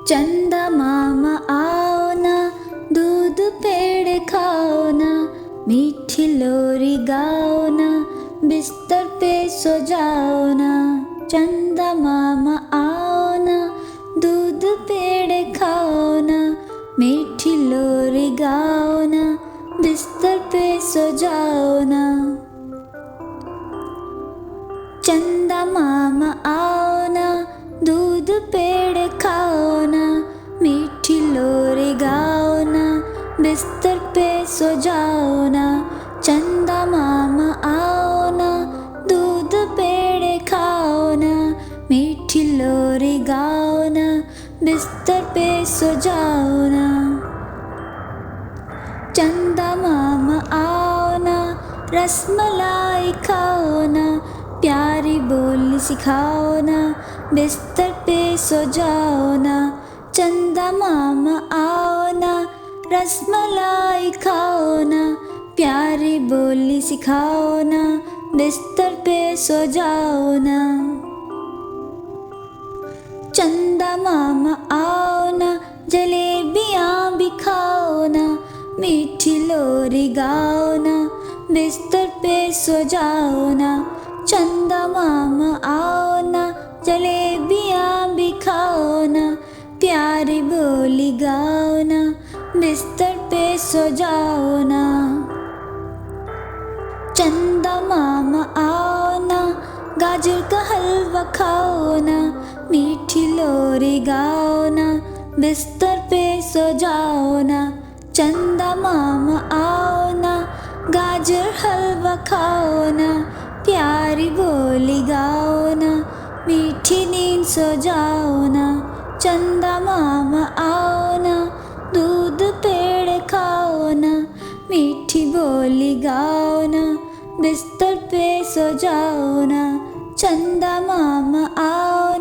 चंदा मामा आओ ना, दूध पेड़ खाओ ना, मीठी लोरी गाओ ना, बिस्तर पे सो जाओ ना। चंदा मामा आओ ना, दूध पेड़ खाओ ना, मीठी लोरी गाओ ना, बिस्तर पे सो जाओ ना। चंदा मामा आओ ना, दूध पेड़ खाओ ना, मीठी लोरी गाओ ना, बिस्तर पे सो जाओ ना। चंदा मामा आओ ना, दूध पेड़ खाओ ना, मीठी लोरी गाओ ना, बिस्तर पे सो जाओ ना। चंदा मामा आओ ना, रसमलाई खाओ ना, प्यारी बोली सिखाओ ना, बिस्तर पे सो जाओ ना। चंदा मामा आओ ना, रसमलाई खाओ ना, प्यारी बोली सिखाओ ना, बिस्तर पे सो जाओ ना। चंदा मामा आओ ना, जलेबियाँ भी खाओ ना, मीठी लोरी गाओ ना, बिस्तर पे सो जाओ ना। चंदा मामा आओ ना, जलेबियाँ भी खाओ ना, प्यारी बोली गाओ ना, बिस्तर पे सो जाओ ना। चंदा मामा आओ ना, गाजर का हलवा खाओ ना, मीठी लोरी गाओ ना, बिस्तर पे सो जाओ ना। चंदा मामा आओ ना, गाजर हलवा खाओ ना, प्यारी बोली गाओ ना, मीठी नींद सो जाओ ना। चंदा मामा आओ ना, दूध पेड़ खाओ ना, मीठी बोली गाओ ना, बिस्तर पे सो जाओ ना। चंदा मामा आओ